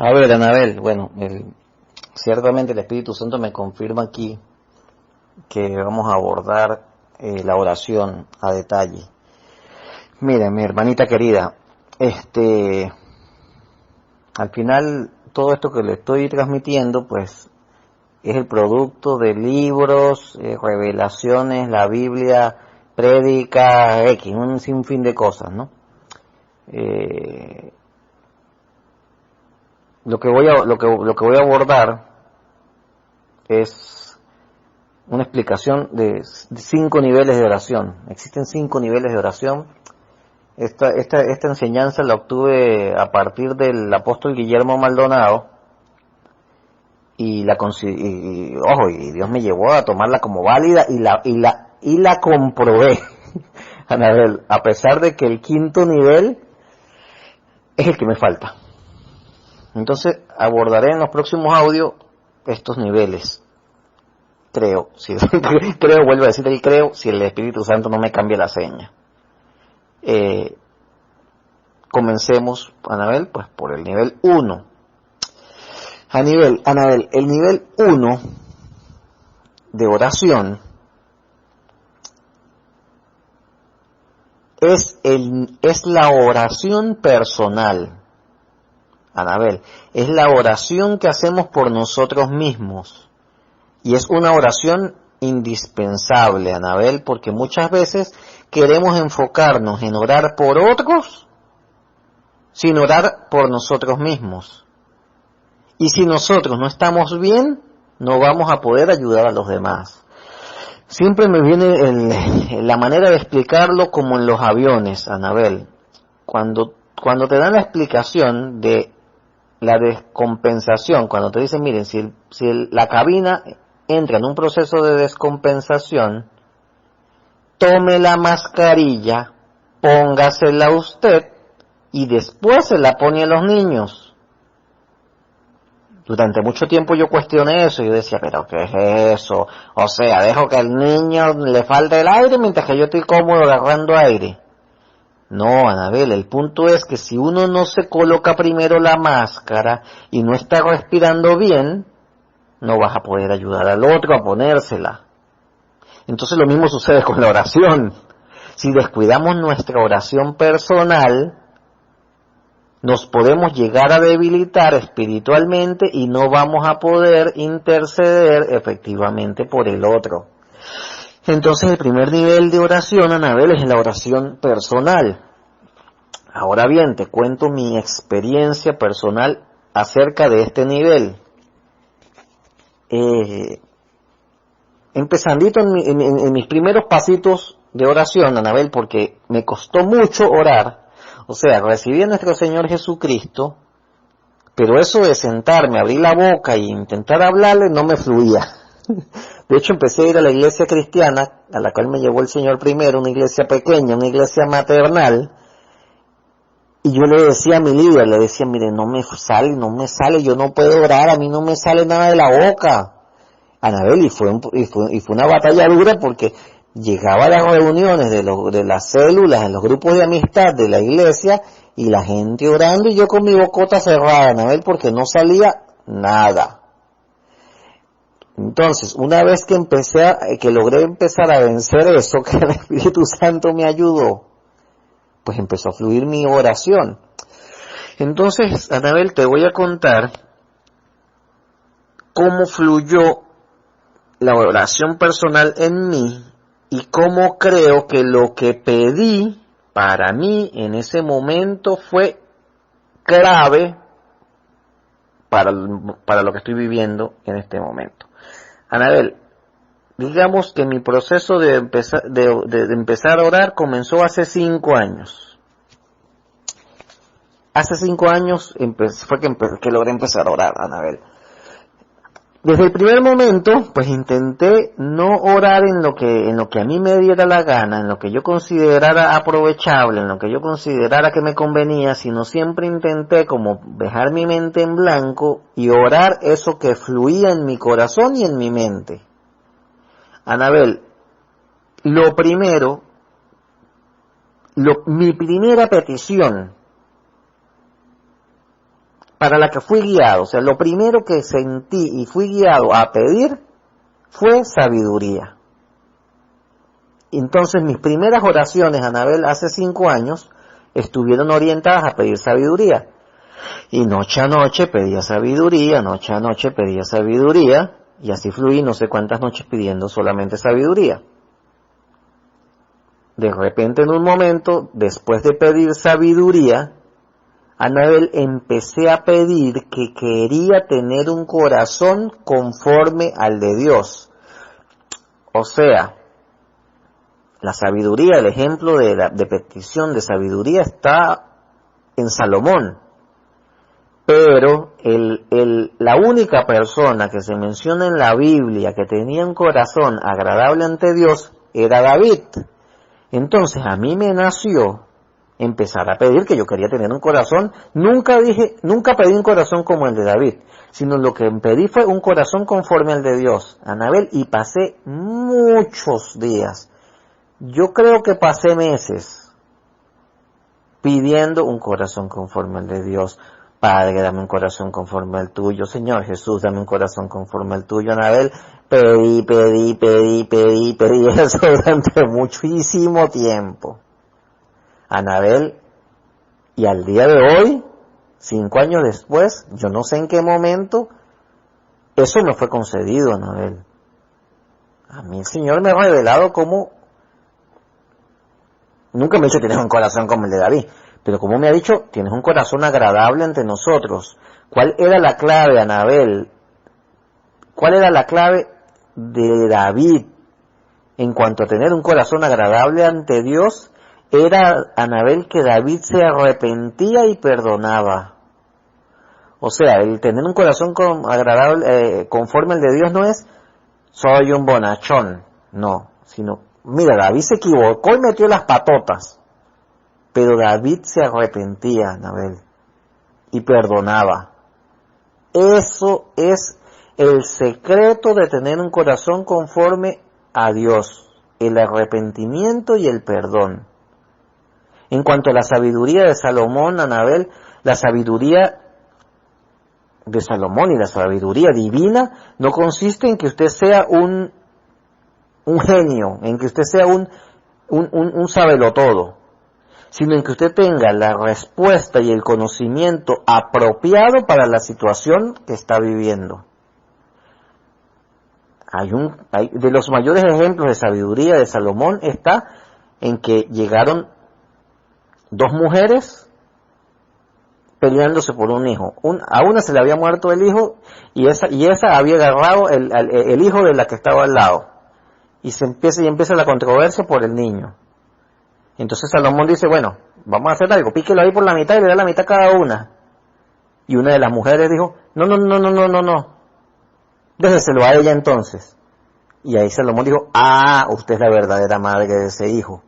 A ver, Anabel, bueno, ciertamente el Espíritu Santo me confirma aquí que vamos a abordar la oración a detalle. Mira, mi hermanita querida, al final todo esto que le estoy transmitiendo, pues, es el producto de libros, revelaciones, la Biblia, prédica, un sinfín de cosas, ¿no? Lo que voy a abordar es una explicación de 5 niveles de oración. Existen 5 niveles de oración. Esta enseñanza la obtuve a partir del apóstol Guillermo Maldonado y y Dios me llevó a tomarla como válida y la comprobé. Anabel, a pesar de que el 5.º nivel es el que me falta. Entonces abordaré en los próximos audios estos niveles. Creo, vuelvo a decir el creo, si el Espíritu Santo no me cambia la seña. Comencemos, Anabel, pues por el nivel 1. Anabel, el nivel 1 de oración es la oración personal. Anabel, es la oración que hacemos por nosotros mismos. Y es una oración indispensable, Anabel, porque muchas veces queremos enfocarnos en orar por otros sin orar por nosotros mismos. Y si nosotros no estamos bien, no vamos a poder ayudar a los demás. Siempre me viene la manera de explicarlo como en los aviones, Anabel. Cuando te dan la explicación de la descompensación, cuando te dicen, miren, si la cabina entra en un proceso de descompensación, tome la mascarilla, póngasela usted y después se la pone a los niños. Durante mucho tiempo yo cuestioné eso y yo decía, pero ¿qué es eso? O sea, dejo que al niño le falte el aire mientras que yo estoy cómodo agarrando aire. No, Anabel, el punto es que si uno no se coloca primero la máscara y no está respirando bien, no vas a poder ayudar al otro a ponérsela. Entonces lo mismo sucede con la oración. Si descuidamos nuestra oración personal, nos podemos llegar a debilitar espiritualmente y no vamos a poder interceder efectivamente por el otro. Entonces el primer nivel de oración, Anabel, es la oración personal. Ahora bien, te cuento mi experiencia personal acerca de este nivel. Empezandito en mis primeros pasitos de oración, Anabel, porque me costó mucho orar. O sea, recibí a nuestro Señor Jesucristo, pero eso de sentarme, abrir la boca e intentar hablarle no me fluía. De hecho, empecé a ir a la iglesia cristiana, a la cual me llevó el Señor primero, una iglesia pequeña, una iglesia maternal, y yo le decía a mi líder, le decía, mire, no me sale, yo no puedo orar, a mí no me sale nada de la boca. Anabel, y fue una batalla dura porque llegaba a las reuniones de las células, en los grupos de amistad de la iglesia, y la gente orando y yo con mi bocota cerrada, Anabel, porque no salía nada. Entonces, una vez que logré empezar a vencer eso, que el Espíritu Santo me ayudó, pues empezó a fluir mi oración. Entonces, Anabel, te voy a contar cómo fluyó la oración personal en mí y cómo creo que lo que pedí para mí en ese momento fue clave para lo que estoy viviendo en este momento. Anabel, digamos que mi proceso de empezar a orar comenzó hace 5 años. Hace 5 años fue que logré empezar a orar, Anabel. Desde el primer momento, pues intenté no orar en lo que a mí me diera la gana, en lo que yo considerara aprovechable, en lo que yo considerara que me convenía, sino siempre intenté como dejar mi mente en blanco y orar eso que fluía en mi corazón y en mi mente. Anabel, lo primero, mi primera petición para la que fui guiado, o sea, lo primero que sentí y fui guiado a pedir fue sabiduría. Entonces mis primeras oraciones, Anabel, hace 5 años, estuvieron orientadas a pedir sabiduría. Y noche a noche pedía sabiduría, noche a noche pedía sabiduría, y así fluí no sé cuántas noches pidiendo solamente sabiduría. De repente, en un momento, después de pedir sabiduría, Anabel, empecé a pedir que quería tener un corazón conforme al de Dios. O sea, la sabiduría, el ejemplo de petición de sabiduría está en Salomón. Pero la única persona que se menciona en la Biblia que tenía un corazón agradable ante Dios era David. Entonces a mí me nació empezar a pedir que yo quería tener un corazón. Nunca pedí un corazón como el de David, sino lo que pedí fue un corazón conforme al de Dios, Anabel, y pasé muchos días. Yo creo que pasé meses pidiendo un corazón conforme al de Dios. Padre, dame un corazón conforme al tuyo. Señor Jesús, dame un corazón conforme al tuyo. Anabel, pedí eso durante muchísimo tiempo. Anabel, y al día de hoy, 5 años después, yo no sé en qué momento, eso me fue concedido, Anabel. A mí el Señor me ha revelado cómo, nunca me ha dicho tienes un corazón como el de David, pero como me ha dicho, tienes un corazón agradable ante nosotros. ¿Cuál era la clave, Anabel? ¿Cuál era la clave de David en cuanto a tener un corazón agradable ante Dios? Era, Anabel, que David se arrepentía y perdonaba. O sea, el tener un corazón agradable, conforme al de Dios no es soy un bonachón, no, sino, mira, David se equivocó y metió las patotas. Pero David se arrepentía, Anabel, y perdonaba. Eso es el secreto de tener un corazón conforme a Dios, el arrepentimiento y el perdón. En cuanto a la sabiduría de Salomón, Anabel, la sabiduría de Salomón y la sabiduría divina no consiste en que usted sea un genio, en que usted sea un sabelotodo, sino en que usted tenga la respuesta y el conocimiento apropiado para la situación que está viviendo. De los mayores ejemplos de sabiduría de Salomón está en que llegaron 2 mujeres peleándose por un hijo. A una se le había muerto el hijo y esa había agarrado el hijo de la que estaba al lado. Y empieza la controversia por el niño. Entonces Salomón dice, bueno, vamos a hacer algo, píquelo ahí por la mitad y le da la mitad a cada una. Y una de las mujeres dijo, no, déjeselo a ella entonces. Y ahí Salomón dijo, usted es la verdadera madre de ese hijo.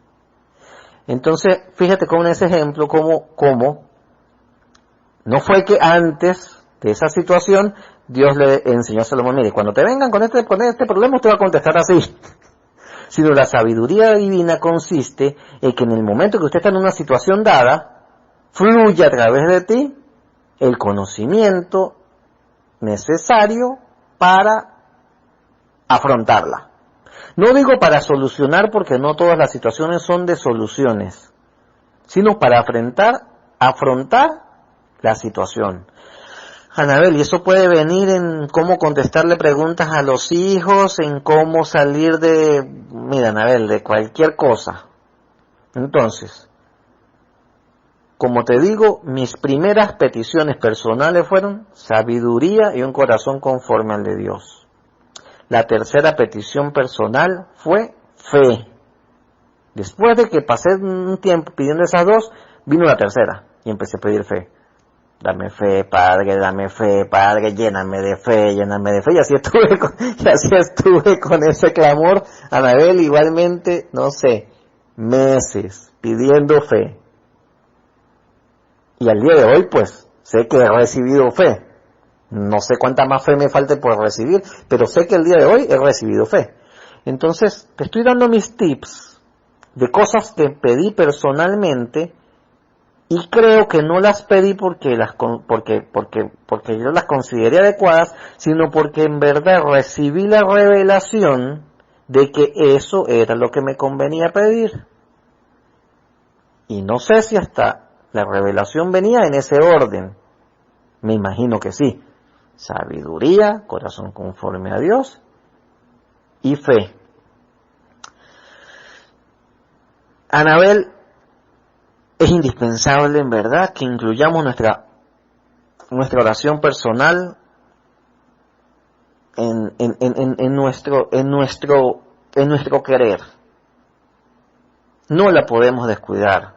Entonces, fíjate con ese ejemplo, cómo no fue que antes de esa situación Dios le enseñó a Salomón, mire, cuando te vengan con este problema usted va a contestar así. Sino la sabiduría divina consiste en que en el momento que usted está en una situación dada, fluye a través de ti el conocimiento necesario para afrontarla. No digo para solucionar, porque no todas las situaciones son de soluciones, sino para afrontar la situación. Anabel, y eso puede venir en cómo contestarle preguntas a los hijos, en cómo salir mira, Anabel, de cualquier cosa. Entonces, como te digo, mis primeras peticiones personales fueron sabiduría y un corazón conforme al de Dios. La tercera petición personal fue fe. Después de que pasé un tiempo pidiendo esas 2, vino la tercera y empecé a pedir fe. Dame fe, Padre, lléname de fe. Y así estuve con ese clamor, Anabel, igualmente, meses pidiendo fe. Y al día de hoy, pues, sé que he recibido fe. No sé cuánta más fe me falte por recibir, pero sé que el día de hoy he recibido fe. Entonces, te estoy dando mis tips de cosas que pedí personalmente Y creo que no las pedí porque yo las consideré adecuadas, sino porque en verdad recibí la revelación de que eso era lo que me convenía pedir. Y no sé si hasta la revelación venía en ese orden. Me imagino que sí. Sabiduría, corazón conforme a Dios y fe. Anabel, es indispensable en verdad que incluyamos nuestra oración personal en nuestro querer. No la podemos descuidar,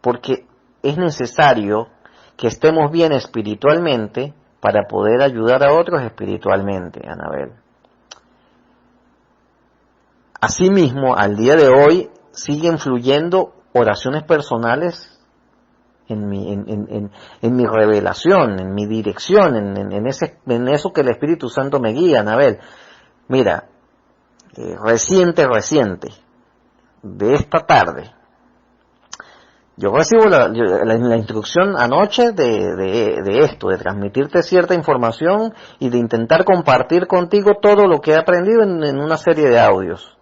porque es necesario que estemos bien espiritualmente para poder ayudar a otros espiritualmente, Anabel. Asimismo, al día de hoy siguen fluyendo oraciones personales en mi revelación, en mi dirección, en eso que el Espíritu Santo me guía, Anabel. Mira, reciente, de esta tarde, yo recibo la instrucción anoche de esto, de transmitirte cierta información y de intentar compartir contigo todo lo que he aprendido en una serie de audios.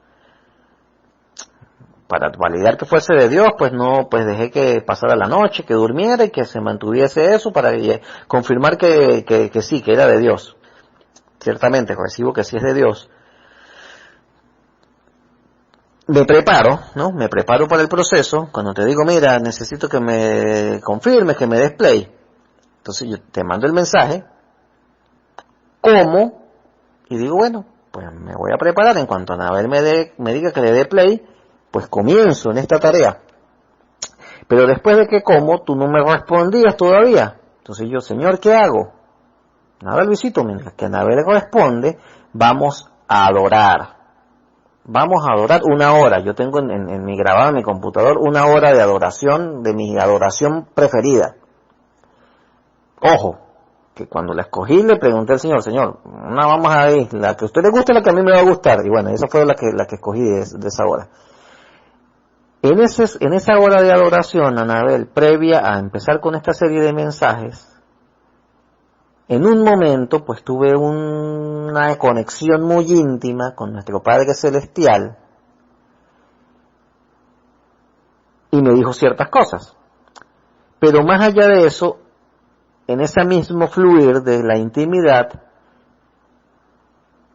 Para validar que fuese de Dios, pues dejé que pasara la noche, que durmiera y que se mantuviese eso para confirmar que sí, que era de Dios. Ciertamente recibo que sí es de Dios. Me preparo, ¿no? Me preparo para el proceso. Cuando te digo, mira, necesito que me confirmes, que me des play. Entonces yo te mando el mensaje, ¿cómo? Y digo, bueno, pues me voy a preparar. En cuanto Anabel me diga que le dé play, pues comienzo en esta tarea. Pero después de que como, tú no me respondías todavía. Entonces yo, Señor, ¿qué hago? Nada, Luisito, mientras que Anabel responde, vamos a adorar. Vamos a adorar 1 hora. Yo tengo en mi grabado en mi computador 1 hora de adoración, de mi adoración preferida. Ojo, que cuando la escogí le pregunté al Señor, vamos a ir, la que a usted le gusta es la que a mí me va a gustar. Y bueno, esa fue la que escogí de esa hora. En esa hora de adoración, Anabel, previa a empezar con esta serie de mensajes, en un momento pues tuve una conexión muy íntima con nuestro Padre Celestial y me dijo ciertas cosas. Pero más allá de eso, en ese mismo fluir de la intimidad,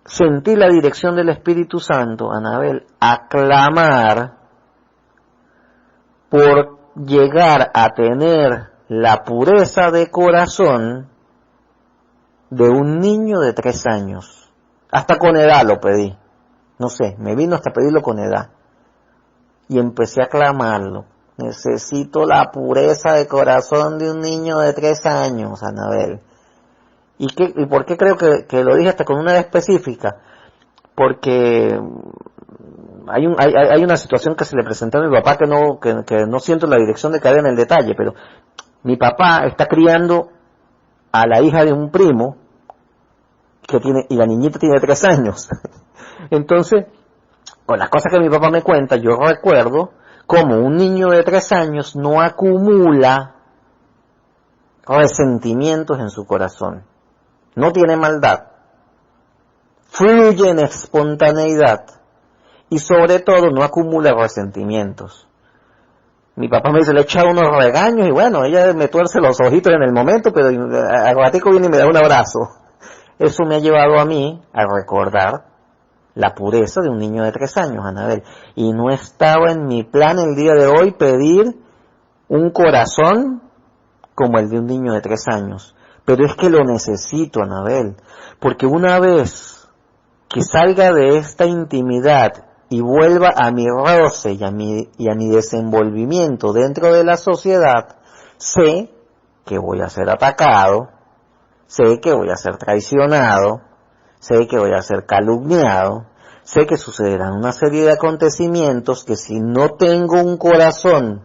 sentí la dirección del Espíritu Santo, Anabel, a clamar por llegar a tener la pureza de corazón de un niño de 3 años. Hasta con edad lo pedí. No sé, me vino hasta pedirlo con edad. Y empecé a clamarlo. Necesito la pureza de corazón de un niño de 3 años, Anabel. ¿Y por qué creo que lo dije hasta con una edad específica? Porque hay una situación que se le presentó a mi papá que no siento la dirección de caer en el detalle, pero mi papá está criando a la hija de un primo y la niñita tiene 3 años. Entonces, con las cosas que mi papá me cuenta, yo recuerdo cómo un niño de 3 años no acumula resentimientos en su corazón. No tiene maldad. Fluye en espontaneidad. Y sobre todo no acumula resentimientos. Mi papá me dice, le echa unos regaños y bueno, ella me tuerce los ojitos en el momento, pero al ratico viene y me da un abrazo. Eso me ha llevado a mí a recordar la pureza de un niño de 3 años, Anabel. Y no estaba en mi plan el día de hoy pedir un corazón como el de un niño de 3 años. Pero es que lo necesito, Anabel, porque una vez que salga de esta intimidad y vuelva a mi roce y a mi desenvolvimiento dentro de la sociedad, sé que voy a ser atacado, sé que voy a ser traicionado, sé que voy a ser calumniado, sé que sucederán una serie de acontecimientos que si no tengo un corazón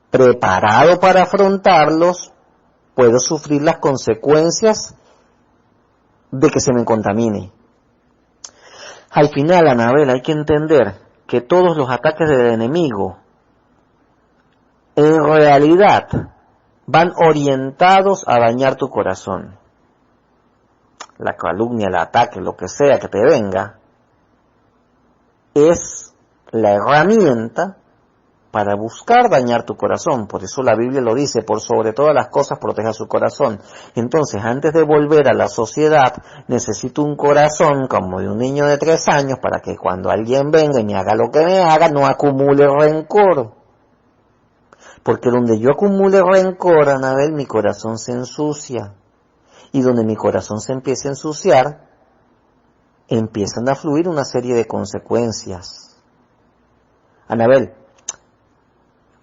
preparado para afrontarlos, puedo sufrir las consecuencias de que se me contamine. Al final, Anabel, hay que entender que todos los ataques del enemigo en realidad van orientados a dañar tu corazón. La calumnia, el ataque, lo que sea que te venga, es la herramienta para buscar dañar tu corazón. Por eso la Biblia lo dice, por sobre todas las cosas proteja su corazón. Entonces, antes de volver a la sociedad, necesito un corazón como de un niño de 3 años para que cuando alguien venga y me haga lo que me haga, no acumule rencor. Porque donde yo acumule rencor, Anabel, mi corazón se ensucia. Y donde mi corazón se empiece a ensuciar, empiezan a fluir una serie de consecuencias. Anabel,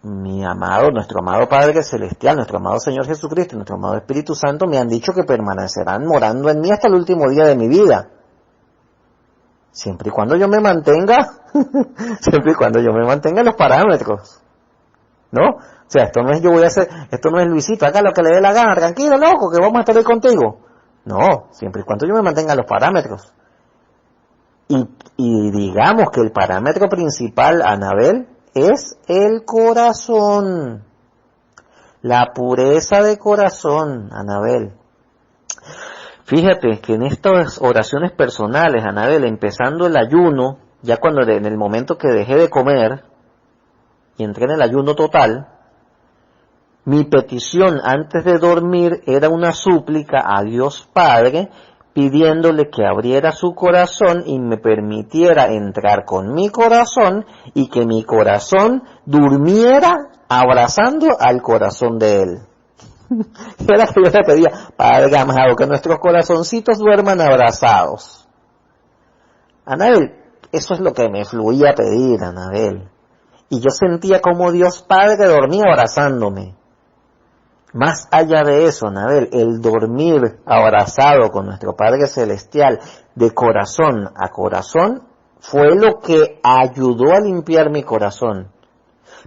mi amado, nuestro amado Padre Celestial, nuestro amado Señor Jesucristo, nuestro amado Espíritu Santo me han dicho que permanecerán morando en mí hasta el último día de mi vida. Siempre y cuando yo me mantenga, siempre y cuando yo me mantenga en los parámetros. ¿No? O sea, esto no es yo voy a hacer, esto no es Luisito, haga lo que le dé la gana, tranquilo, loco, que vamos a estar ahí contigo. No, siempre y cuando yo me mantenga en los parámetros. Y digamos que el parámetro principal, Anabel, es el corazón. La pureza de corazón, Anabel. Fíjate que en estas oraciones personales, Anabel, empezando el ayuno, ya cuando en el momento que dejé de comer y entré en el ayuno total, mi petición antes de dormir era una súplica a Dios Padre, pidiéndole que abriera su corazón y me permitiera entrar con mi corazón y que mi corazón durmiera abrazando al corazón de Él. Era que yo le pedía, Padre amado, que nuestros corazoncitos duerman abrazados. Anabel, eso es lo que me fluía a pedir, Anabel. Y yo sentía como Dios Padre dormía abrazándome. Más allá de eso, Anabel, el dormir abrazado con nuestro Padre Celestial de corazón a corazón fue lo que ayudó a limpiar mi corazón.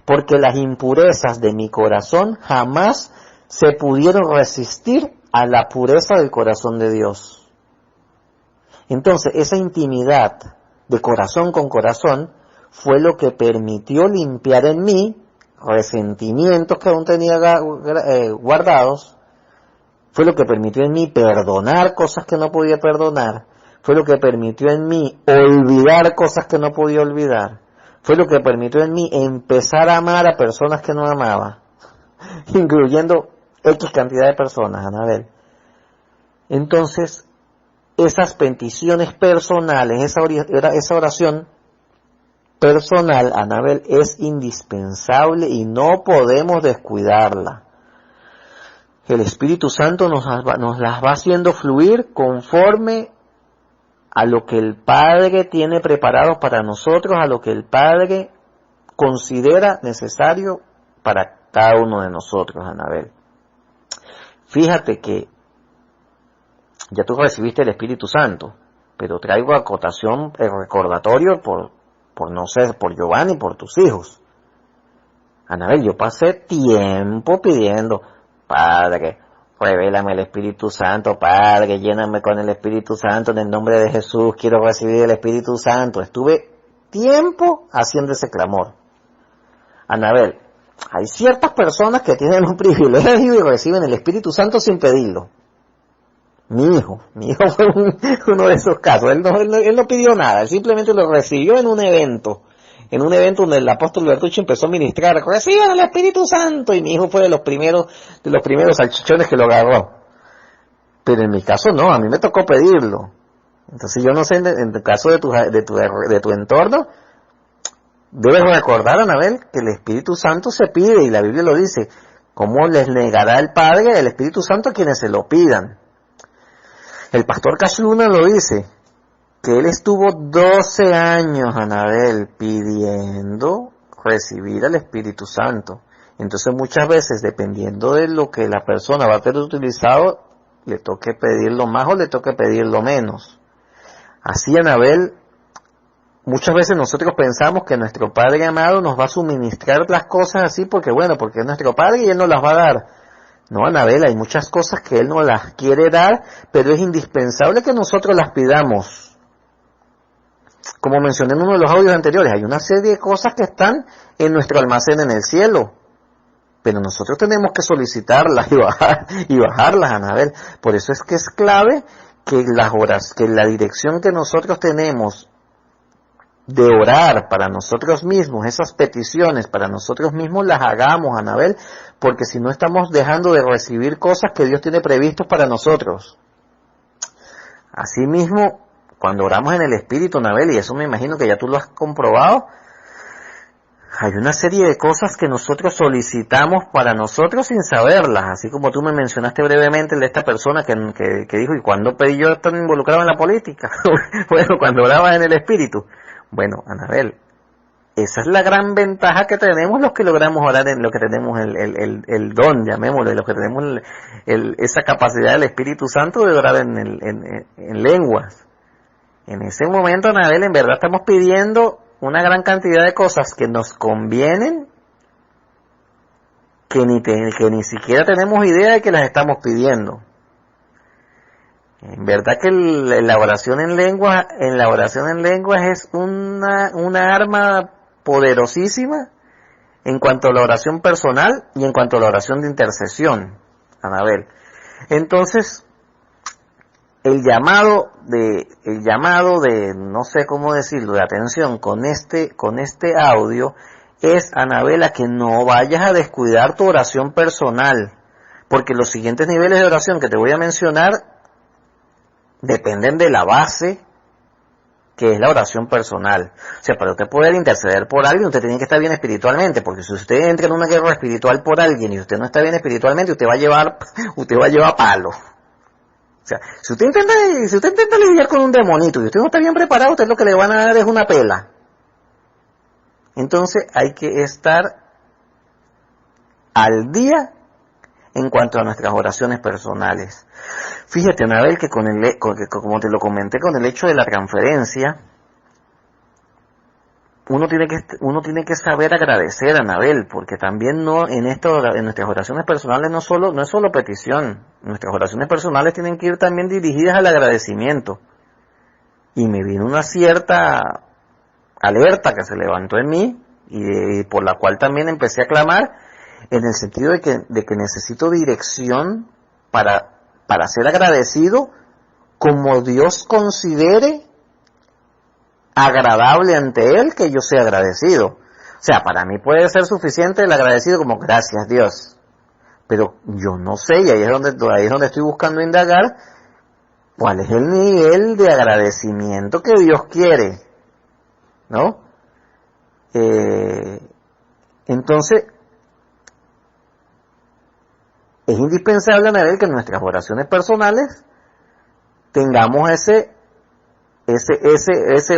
Porque las impurezas de mi corazón jamás se pudieron resistir a la pureza del corazón de Dios. Entonces, esa intimidad de corazón con corazón fue lo que permitió limpiar en mí resentimientos que aún tenía guardados, fue lo que permitió en mí perdonar cosas que no podía perdonar, fue lo que permitió en mí olvidar cosas que no podía olvidar, fue lo que permitió en mí empezar a amar a personas que no amaba, incluyendo X cantidad de personas, Anabel. Entonces, esas peticiones personales, esa oración personal, Anabel, es indispensable y no podemos descuidarla. El Espíritu Santo nos las va haciendo fluir conforme a lo que el Padre tiene preparado para nosotros, a lo que el Padre considera necesario para cada uno de nosotros, Anabel. Fíjate que ya tú recibiste el Espíritu Santo, pero traigo a acotación el recordatorio por no ser por Giovanni y por tus hijos. Anabel, yo pasé tiempo pidiendo, Padre, revélame el Espíritu Santo, Padre, lléname con el Espíritu Santo en el nombre de Jesús, quiero recibir el Espíritu Santo. Estuve tiempo haciendo ese clamor. Anabel, hay ciertas personas que tienen un privilegio y reciben el Espíritu Santo sin pedirlo. Mi hijo fue uno de esos casos. Él no pidió nada, él simplemente lo recibió en un evento donde el apóstol Bertucci empezó a ministrar, reciban el Espíritu Santo, y mi hijo fue de los primeros salchichones que lo agarró. Pero en mi caso no, a mí me tocó pedirlo. Entonces yo no sé, en el caso de tu entorno, debes recordar, Anabel, que el Espíritu Santo se pide, y la Biblia lo dice, ¿cómo les negará el Padre el Espíritu Santo a quienes se lo pidan? El pastor Cash Luna lo dice, que él estuvo 12 años, Anabel, pidiendo recibir al Espíritu Santo. Entonces muchas veces, dependiendo de lo que la persona va a tener utilizado, le toque pedirlo más o le toque pedirlo menos. Así, Anabel, muchas veces nosotros pensamos que nuestro Padre amado nos va a suministrar las cosas así porque es nuestro Padre y Él nos las va a dar. No, Anabel, hay muchas cosas que Él no las quiere dar, pero es indispensable que nosotros las pidamos. Como mencioné en uno de los audios anteriores, hay una serie de cosas que están en nuestro almacén en el cielo. pero nosotros tenemos que solicitarlas y bajarlas, Anabel. Por eso es que es clave que que la dirección que nosotros tenemos de orar para nosotros mismos, esas peticiones para nosotros mismos las hagamos, Anabel, porque si no estamos dejando de recibir cosas que Dios tiene previstos para nosotros. Asimismo, cuando oramos en el Espíritu, Anabel, y eso me imagino que ya tú lo has comprobado, hay una serie de cosas que nosotros solicitamos para nosotros sin saberlas, así como tú me mencionaste brevemente de esta persona que dijo, ¿y cuándo pedí yo estar involucrado en la política? Bueno, cuando oraba en el Espíritu. Bueno, Anabel, esa es la gran ventaja que tenemos los que logramos orar en lo que tenemos el don, llamémoslo, los que tenemos esa capacidad del Espíritu Santo de orar en lenguas. En ese momento, Anabel, en verdad estamos pidiendo una gran cantidad de cosas que nos convienen, que ni siquiera tenemos idea de que las estamos pidiendo. En verdad que la oración en lenguas es una arma poderosísima en cuanto a la oración personal y en cuanto a la oración de intercesión, Anabel. Entonces, el llamado de no sé cómo decirlo, de atención con este audio es, Anabel, a que no vayas a descuidar tu oración personal, porque los siguientes niveles de oración que te voy a mencionar dependen de la base, que es la oración personal. O sea, para usted poder interceder por alguien, usted tiene que estar bien espiritualmente, porque si usted entra en una guerra espiritual por alguien y usted no está bien espiritualmente, usted va a llevar palo. O sea, si usted intenta lidiar con un demonito y usted no está bien preparado, usted lo que le van a dar es una pela. Entonces hay que estar al día en cuanto a nuestras oraciones personales. Fíjate, Anabel, que como te lo comenté, con el hecho de la transferencia, uno tiene que saber agradecer, Anabel, porque también en nuestras oraciones personales no es solo petición. Nuestras oraciones personales tienen que ir también dirigidas al agradecimiento. Y me vino una cierta alerta que se levantó en mí y por la cual también empecé a clamar, en el sentido de que necesito dirección para ser agradecido como Dios considere agradable ante Él que yo sea agradecido. O sea, para mí puede ser suficiente el agradecido como gracias Dios, pero yo no sé, y ahí es donde estoy buscando indagar cuál es el nivel de agradecimiento que Dios quiere, ¿no? Entonces, es indispensable, Anabel, que en nuestras oraciones personales tengamos esa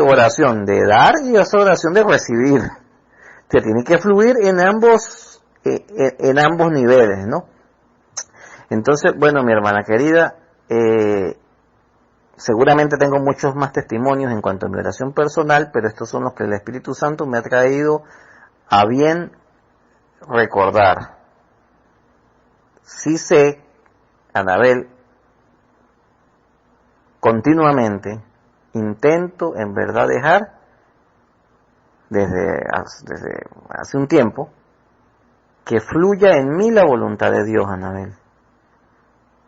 oración de dar y esa oración de recibir. Que tiene que fluir en ambos niveles, ¿no? Entonces, bueno, mi hermana querida, seguramente tengo muchos más testimonios en cuanto a mi oración personal, pero estos son los que el Espíritu Santo me ha traído a bien recordar. Sí sé, Anabel, continuamente intento en verdad dejar desde hace un tiempo que fluya en mí la voluntad de Dios, Anabel,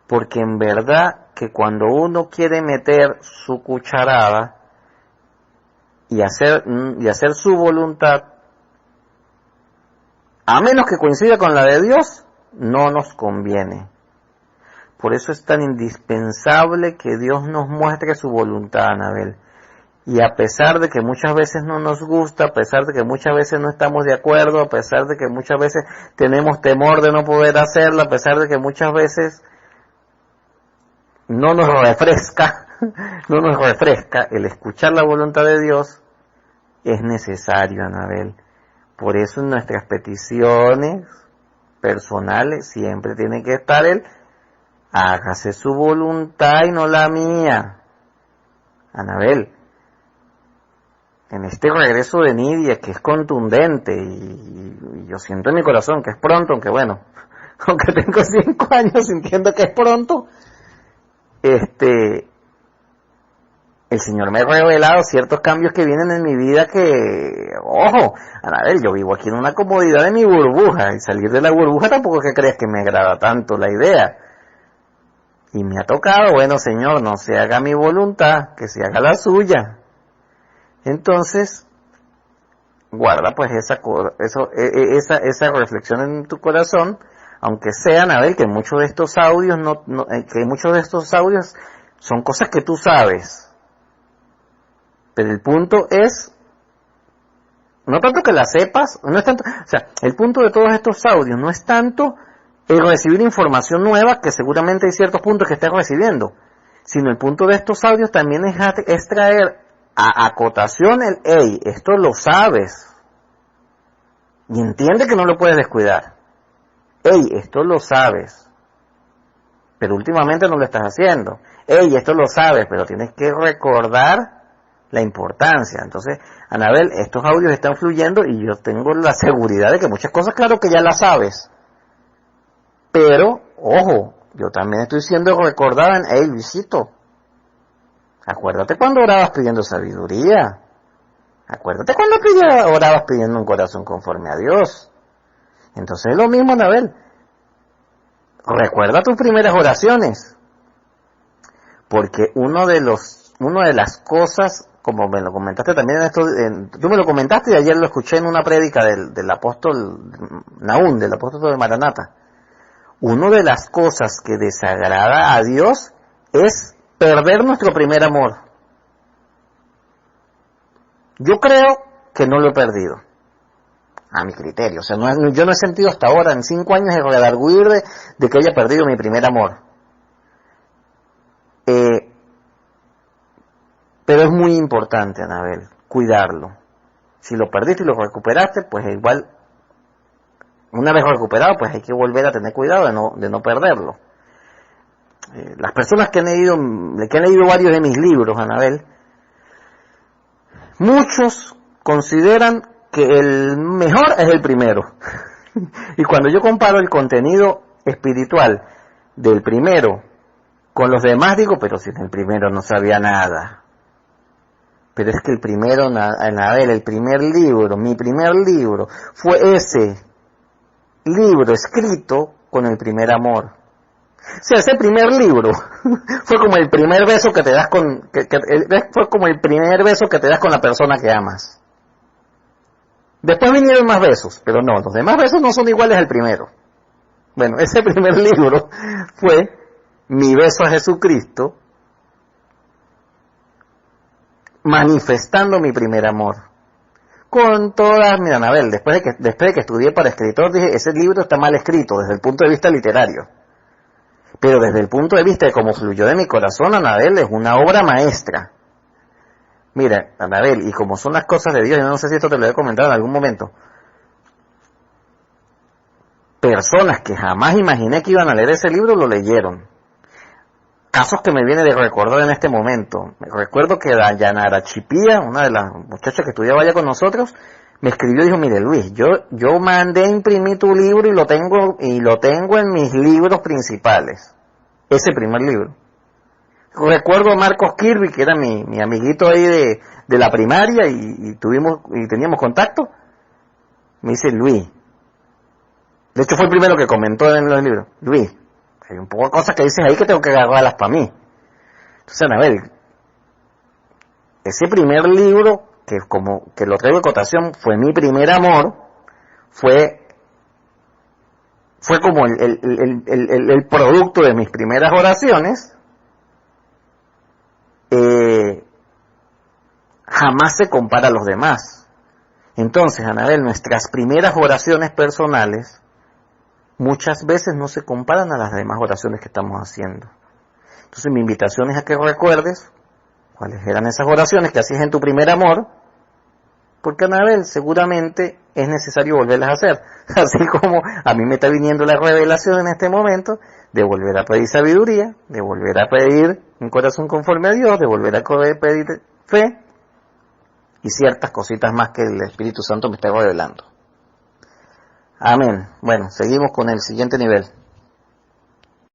porque en verdad que cuando uno quiere meter su cucharada y hacer su voluntad, a menos que coincida con la de Dios, no nos conviene. Por eso es tan indispensable que Dios nos muestre su voluntad, Anabel. Y a pesar de que muchas veces no nos gusta, a pesar de que muchas veces no estamos de acuerdo, a pesar de que muchas veces tenemos temor de no poder hacerlo, a pesar de que muchas veces no nos refresca el escuchar la voluntad de Dios, es necesario, Anabel. Por eso en nuestras peticiones personales siempre tiene que estar hágase su voluntad y no la mía. Anabel, en este regreso de Nidia, que es contundente, y yo siento en mi corazón que es pronto, aunque tengo 5 años, sintiendo que es pronto, el Señor me ha revelado ciertos cambios que vienen en mi vida que, ojo, Anabel, yo vivo aquí en una comodidad de mi burbuja, y salir de la burbuja tampoco es que creas que me agrada tanto la idea. Y me ha tocado, bueno, Señor, no se haga mi voluntad, que se haga la suya. Entonces, guarda pues esa reflexión en tu corazón, aunque sea, Anabel, que muchos de estos audios son cosas que tú sabes. Pero el punto es, no tanto que las sepas, no es tanto, o sea, el punto de todos estos audios no es tanto el recibir información nueva, que seguramente hay ciertos puntos que estás recibiendo, sino el punto de estos audios también es traer a acotación hey, esto lo sabes, y entiende que no lo puedes descuidar. Hey, esto lo sabes, pero últimamente no lo estás haciendo. Hey, esto lo sabes, pero tienes que recordar la importancia. Entonces, Anabel, estos audios están fluyendo y yo tengo la seguridad de que muchas cosas, claro que ya las sabes. Pero, ojo, yo también estoy siendo recordada en, hey, Luisito, acuérdate cuando orabas pidiendo sabiduría. Acuérdate cuando orabas pidiendo un corazón conforme a Dios. Entonces es lo mismo, Anabel. Recuerda tus primeras oraciones. Porque una de las cosas, como me lo comentaste también tú me lo comentaste y ayer lo escuché en una prédica del apóstol Nahum, del apóstol de Maranata. Una de las cosas que desagrada a Dios es perder nuestro primer amor. Yo creo que no lo he perdido, a mi criterio. O sea, yo no he sentido hasta ahora, en 5 años, el redarguir de que haya perdido mi primer amor. Pero es muy importante, Anabel, cuidarlo. Si lo perdiste y lo recuperaste, pues igual, una vez recuperado, pues hay que volver a tener cuidado de no perderlo. Las personas que han leído varios de mis libros, Anabel, muchos consideran que el mejor es el primero. Y cuando yo comparo el contenido espiritual del primero con los demás, digo, pero si en el primero no sabía nada. Pero es que el primero, Anabel, el primer libro, mi primer libro, fue ese libro escrito con el primer amor. O sea, ese primer libro fue como el primer beso que te das fue como el primer beso que te das con la persona que amas. Después vinieron más besos, pero no, los demás besos no son iguales al primero. Bueno, ese primer libro fue mi beso a Jesucristo, manifestando mi primer amor. Con todas, mira, Anabel, después de que estudié para escritor, dije, ese libro está mal escrito desde el punto de vista literario. Pero desde el punto de vista de cómo fluyó de mi corazón, Anabel, es una obra maestra. Mira, Anabel, y como son las cosas de Dios, yo no sé si esto te lo he comentado en algún momento, personas que jamás imaginé que iban a leer ese libro, lo leyeron. Casos que me viene de recordar en este momento. Me recuerdo que Dayanara Chipía, una de las muchachas que estudiaba allá con nosotros, me escribió y dijo, mire Luis, yo mandé a imprimir tu libro y lo tengo en mis libros principales. Ese primer libro. Recuerdo a Marcos Kirby, que era mi amiguito ahí de la primaria y teníamos contacto. Me dice, Luis, de hecho fue el primero que comentó en los libros, Luis, hay un poco de cosas que dices ahí que tengo que agarrarlas para mí. Entonces, Anabel, ese primer libro, que lo traigo de cotación, fue mi primer amor, fue como el producto de mis primeras oraciones. Jamás se compara a los demás. Entonces, Anabel, nuestras primeras oraciones personales muchas veces no se comparan a las demás oraciones que estamos haciendo. Entonces mi invitación es a que recuerdes cuáles eran esas oraciones que hacías en tu primer amor, porque, Anabel, seguramente es necesario volverlas a hacer. Así como a mí me está viniendo la revelación en este momento de volver a pedir sabiduría, de volver a pedir un corazón conforme a Dios, de volver a pedir fe y ciertas cositas más que el Espíritu Santo me está revelando. Amén. Bueno, seguimos con el siguiente nivel.